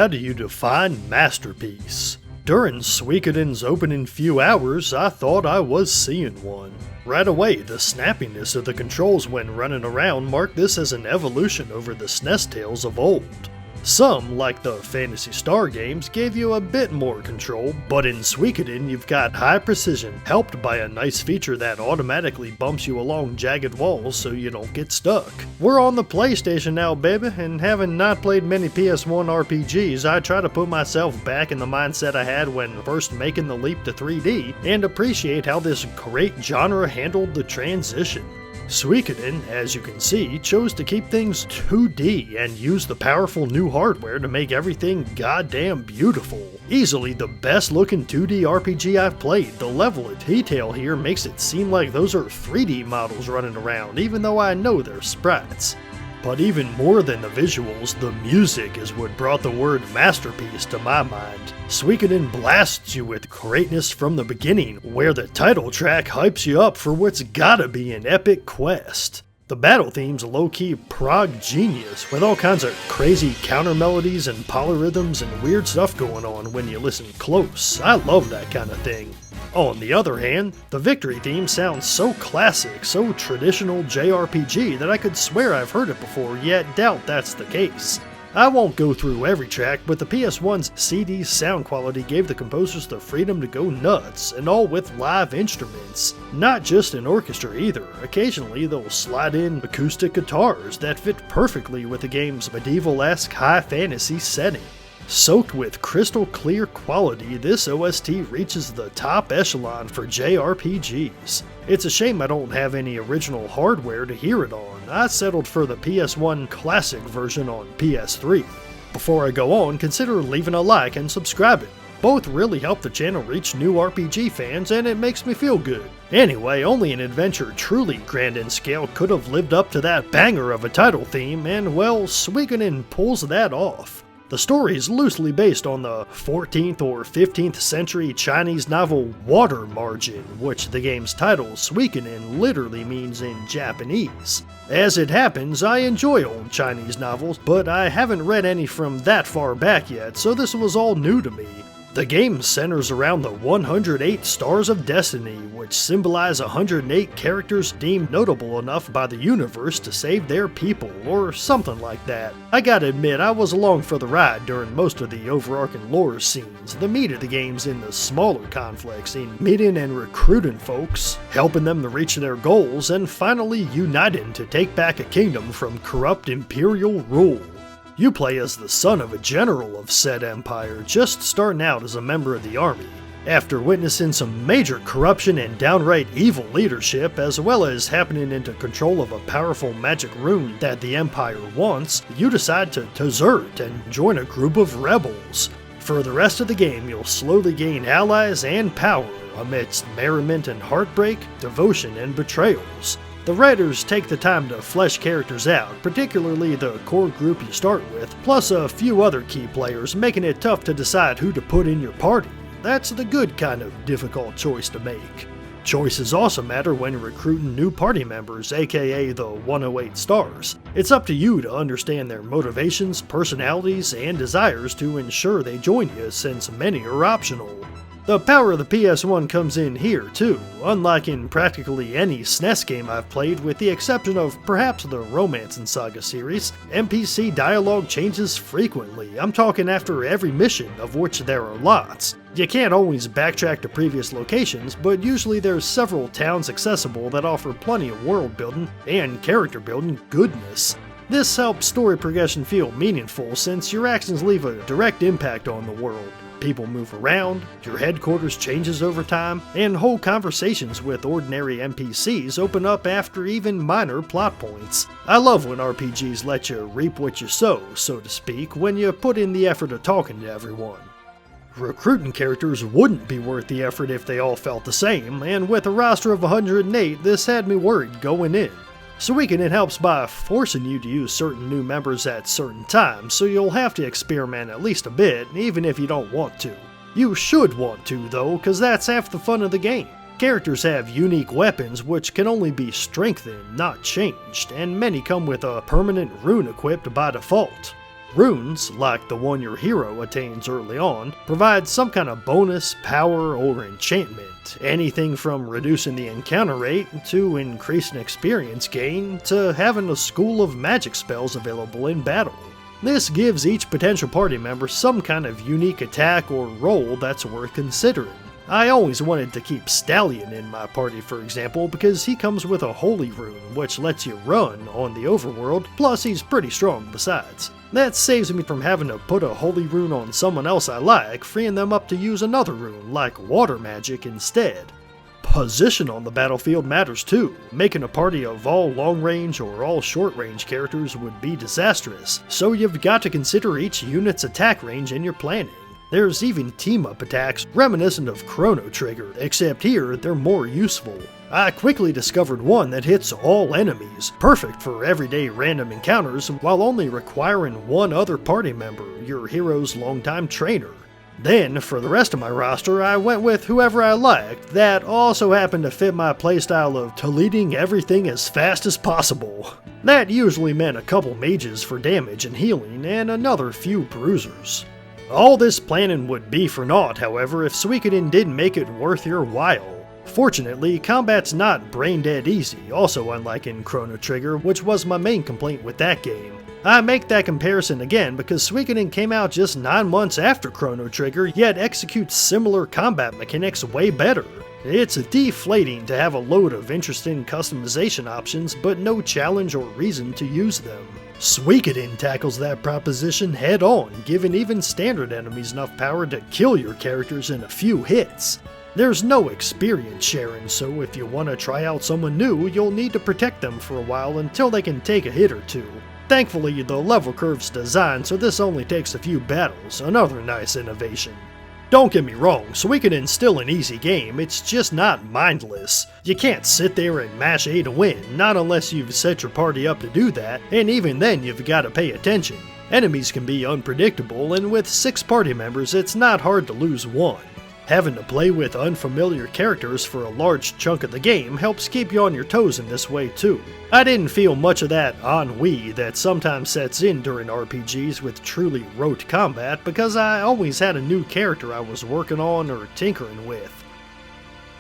How do you define masterpiece? During Suikoden's opening few hours, I thought I was seeing one. Right away, the snappiness of the controls when running around marked this as an evolution over the SNES tales of old. Some, like the Phantasy Star games, gave you a bit more control, but in Suikoden you've got high precision, helped by a nice feature that automatically bumps you along jagged walls so you don't get stuck. We're on the PlayStation now, baby, and having not played many PS1 RPGs, I try to put myself back in the mindset I had when first making the leap to 3D, and appreciate how this great genre handled the transition. Suikoden, as you can see, chose to keep things 2D and use the powerful new hardware to make everything goddamn beautiful. Easily the best looking 2D RPG I've played. The level of detail here makes it seem like those are 3D models running around, even though I know they're sprites. But even more than the visuals, the music is what brought the word masterpiece to my mind. Suikoden blasts you with greatness from the beginning, where the title track hypes you up for what's gotta be an epic quest. The battle theme's low-key prog genius, with all kinds of crazy counter melodies and polyrhythms and weird stuff going on when you listen close. I love that kind of thing. On the other hand, the victory theme sounds so classic, so traditional JRPG that I could swear I've heard it before, yet doubt that's the case. I won't go through every track, but the PS1's CD sound quality gave the composers the freedom to go nuts, and all with live instruments. Not just an orchestra either. Occasionally they'll slide in acoustic guitars that fit perfectly with the game's medieval-esque high fantasy setting. Soaked with crystal clear quality, this OST reaches the top echelon for JRPGs. It's a shame I don't have any original hardware to hear it on. I settled for the PS1 Classic version on PS3. Before I go on, consider leaving a like and subscribing. Both really help the channel reach new RPG fans, and it makes me feel good. Anyway, only an adventure truly grand in scale could have lived up to that banger of a title theme, and well, Suikoden pulls that off. The story is loosely based on the 14th or 15th century Chinese novel Water Margin, which the game's title Suikoden literally means in Japanese. As it happens, I enjoy old Chinese novels, but I haven't read any from that far back yet, so this was all new to me. The game centers around the 108 Stars of Destiny, which symbolize 108 characters deemed notable enough by the universe to save their people, or something like that. I gotta admit, I was along for the ride during most of the overarching lore scenes. The meat of the game's in the smaller conflicts, in meeting and recruiting folks, helping them to reach their goals, and finally uniting to take back a kingdom from corrupt imperial rule. You play as the son of a general of said empire, just starting out as a member of the army. After witnessing some major corruption and downright evil leadership, as well as happening into control of a powerful magic rune that the empire wants, you decide to desert and join a group of rebels. For the rest of the game, you'll slowly gain allies and power amidst merriment and heartbreak, devotion and betrayals. The writers take the time to flesh characters out, particularly the core group you start with, plus a few other key players, making it tough to decide who to put in your party. That's the good kind of difficult choice to make. Choices also matter when recruiting new party members, aka the 108 Stars. It's up to you to understand their motivations, personalities, and desires to ensure they join you, since many are optional. The power of the PS1 comes in here too, unlike in practically any SNES game I've played with the exception of perhaps the Romance and Saga series. NPC dialogue changes frequently, I'm talking after every mission, of which there are lots. You can't always backtrack to previous locations, but usually there's several towns accessible that offer plenty of world building and character building goodness. This helps story progression feel meaningful since your actions leave a direct impact on the world. People move around, your headquarters changes over time, and whole conversations with ordinary NPCs open up after even minor plot points. I love when RPGs let you reap what you sow, so to speak, when you put in the effort of talking to everyone. Recruiting characters wouldn't be worth the effort if they all felt the same, and with a roster of 108, this had me worried going in. Suikoden helps by forcing you to use certain new members at certain times, so you'll have to experiment at least a bit, even if you don't want to. You should want to though, cause that's half the fun of the game. Characters have unique weapons which can only be strengthened, not changed, and many come with a permanent rune equipped by default. Runes, like the one your hero attains early on, provide some kind of bonus, power, or enchantment, anything from reducing the encounter rate to increasing experience gain to having a school of magic spells available in battle. This gives each potential party member some kind of unique attack or role that's worth considering. I always wanted to keep Stallion in my party, for example, because he comes with a Holy Rune, which lets you run on the overworld, plus he's pretty strong besides. That saves me from having to put a Holy Rune on someone else I like, freeing them up to use another rune, like Water Magic, instead. Position on the battlefield matters too. Making a party of all long-range or all short-range characters would be disastrous, so you've got to consider each unit's attack range in your planning. There's even team-up attacks reminiscent of Chrono Trigger, except here they're more useful. I quickly discovered one that hits all enemies, perfect for everyday random encounters while only requiring one other party member, your hero's longtime trainer. Then, for the rest of my roster, I went with whoever I liked that also happened to fit my playstyle of deleting everything as fast as possible. That usually meant a couple mages for damage and healing and another few bruisers. All this planning would be for naught, however, if Suikoden didn't make it worth your while. Fortunately, combat's not brain-dead easy, also unlike in Chrono Trigger, which was my main complaint with that game. I make that comparison again because Suikoden came out just 9 months after Chrono Trigger, yet executes similar combat mechanics way better. It's deflating to have a load of interesting customization options, but no challenge or reason to use them. Suikoden tackles that proposition head on, giving even standard enemies enough power to kill your characters in a few hits. There's no experience sharing, so if you want to try out someone new, you'll need to protect them for a while until they can take a hit or two. Thankfully, the level curve's designed so this only takes a few battles, another nice innovation. Don't get me wrong, Suikoden's still an easy game, it's just not mindless. You can't sit there and mash A to win, not unless you've set your party up to do that, and even then you've got to pay attention. Enemies can be unpredictable, and with 6 party members it's not hard to lose one. Having to play with unfamiliar characters for a large chunk of the game helps keep you on your toes in this way too. I didn't feel much of that ennui that sometimes sets in during RPGs with truly rote combat because I always had a new character I was working on or tinkering with.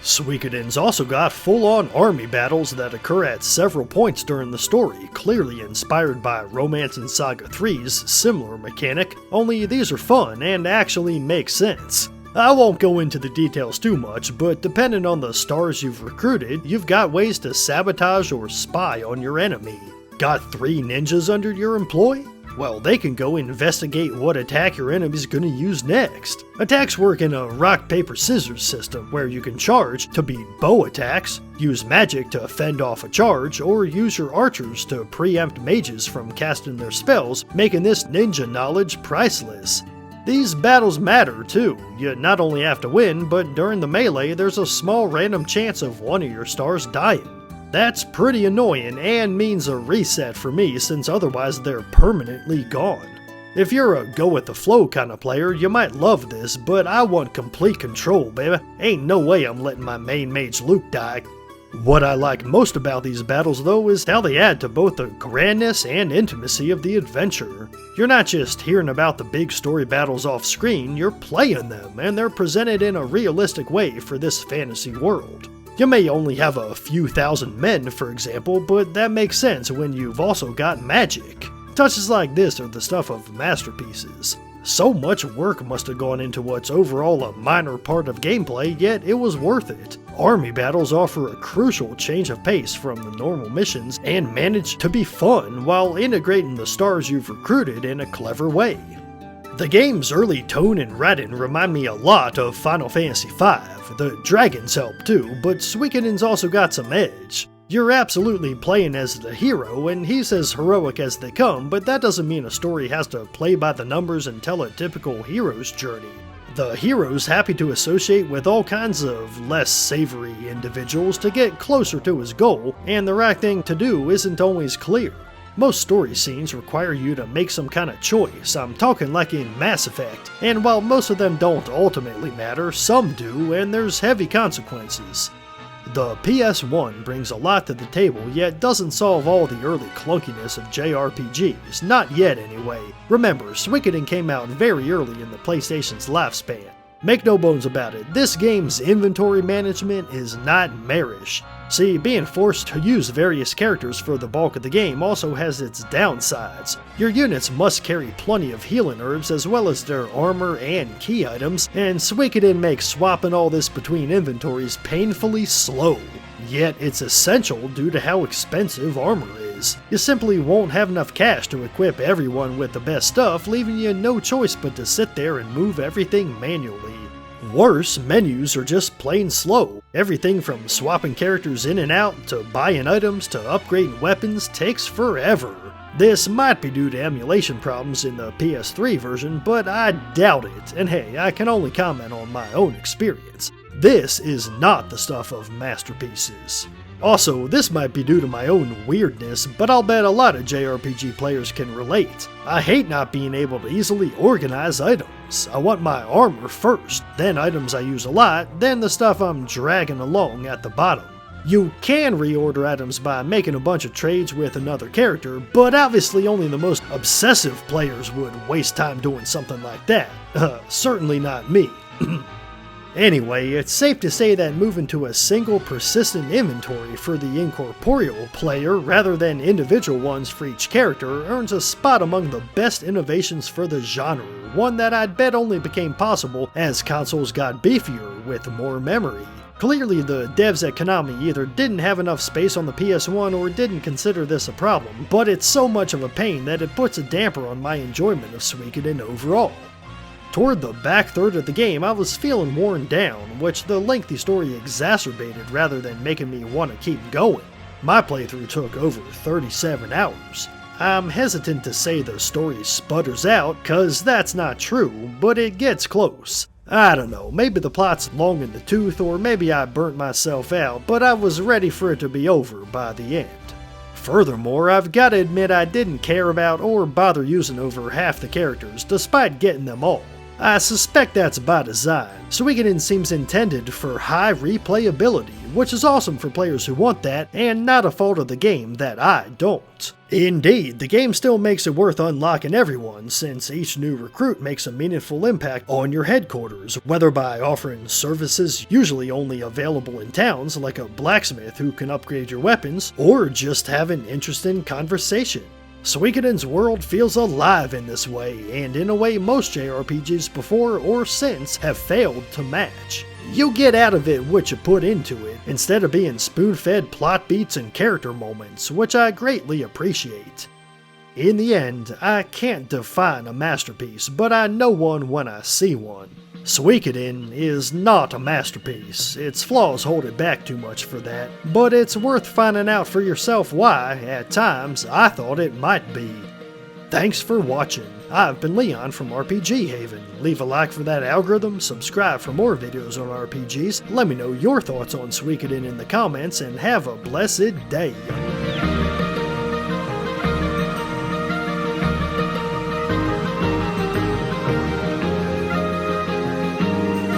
Suikoden's also got full-on army battles that occur at several points during the story, clearly inspired by Romance and Saga 3's similar mechanic, only these are fun and actually make sense. I won't go into the details too much, but depending on the stars you've recruited, you've got ways to sabotage or spy on your enemy. Got 3 ninjas under your employ? Well, they can go investigate what attack your enemy's gonna use next. Attacks work in a rock-paper-scissors system, where you can charge to beat bow attacks, use magic to fend off a charge, or use your archers to preempt mages from casting their spells, making this ninja knowledge priceless. These battles matter too. You not only have to win, but during the melee there's a small random chance of one of your stars dying. That's pretty annoying and means a reset for me since otherwise they're permanently gone. If you're a go-with-the-flow kind of player, you might love this, but I want complete control, baby. Ain't no way I'm letting my main mage Luke die. What I like most about these battles though is how they add to both the grandness and intimacy of the adventure. You're not just hearing about the big story battles off screen, you're playing them, and they're presented in a realistic way for this fantasy world. You may only have a few thousand men, for example, but that makes sense when you've also got magic. Touches like this are the stuff of masterpieces. So much work must have gone into what's overall a minor part of gameplay, yet it was worth it. Army battles offer a crucial change of pace from the normal missions and manage to be fun while integrating the stars you've recruited in a clever way. The game's early tone and writing remind me a lot of Final Fantasy V. The dragons help too, but Suikoden's also got some edge. You're absolutely playing as the hero, and he's as heroic as they come, but that doesn't mean a story has to play by the numbers and tell a typical hero's journey. The hero's happy to associate with all kinds of less savory individuals to get closer to his goal, and the right thing to do isn't always clear. Most story scenes require you to make some kind of choice, I'm talking like in Mass Effect, and while most of them don't ultimately matter, some do, and there's heavy consequences. The PS1 brings a lot to the table, yet doesn't solve all the early clunkiness of JRPGs, not yet anyway. Remember, Suikoden came out very early in the PlayStation's lifespan. Make no bones about it, this game's inventory management is nightmarish. See, being forced to use various characters for the bulk of the game also has its downsides. Your units must carry plenty of healing herbs as well as their armor and key items, and Suikoden makes swapping all this between inventories painfully slow. Yet it's essential due to how expensive armor is. You simply won't have enough cash to equip everyone with the best stuff, leaving you no choice but to sit there and move everything manually. Worse, menus are just plain slow. Everything from swapping characters in and out, to buying items, to upgrading weapons takes forever. This might be due to emulation problems in the PS3 version, but I doubt it, and hey, I can only comment on my own experience. This is not the stuff of masterpieces. Also, this might be due to my own weirdness, but I'll bet a lot of JRPG players can relate. I hate not being able to easily organize items. I want my armor first, then items I use a lot, then the stuff I'm dragging along at the bottom. You can reorder items by making a bunch of trades with another character, but obviously only the most obsessive players would waste time doing something like that. Certainly not me. Anyway, it's safe to say that moving to a single persistent inventory for the incorporeal player rather than individual ones for each character earns a spot among the best innovations for the genre, one that I'd bet only became possible as consoles got beefier with more memory. Clearly the devs at Konami either didn't have enough space on the PS1 or didn't consider this a problem, but it's so much of a pain that it puts a damper on my enjoyment of Suikoden overall. Toward the back third of the game, I was feeling worn down, which the lengthy story exacerbated rather than making me want to keep going. My playthrough took over 37 hours. I'm hesitant to say the story sputters out, cause that's not true, but it gets close. I don't know, maybe the plot's long in the tooth, or maybe I burnt myself out, but I was ready for it to be over by the end. Furthermore, I've gotta admit I didn't care about or bother using over half the characters, despite getting them all. I suspect that's by design. Suikoden seems intended for high replayability, which is awesome for players who want that, and not a fault of the game that I don't. Indeed, the game still makes it worth unlocking everyone, since each new recruit makes a meaningful impact on your headquarters, whether by offering services usually only available in towns like a blacksmith who can upgrade your weapons, or just have an interesting conversation. Suikoden's world feels alive in this way, and in a way most JRPGs before or since have failed to match. You get out of it what you put into it, instead of being spoon-fed plot beats and character moments, which I greatly appreciate. In the end, I can't define a masterpiece, but I know one when I see one. Suikoden is not a masterpiece, its flaws hold it back too much for that, but it's worth finding out for yourself why, at times, I thought it might be. Thanks for watching. I've been Leon from RPG Haven. Leave a like for that algorithm, subscribe for more videos on RPGs, let me know your thoughts on Suikoden in the comments, and have a blessed day.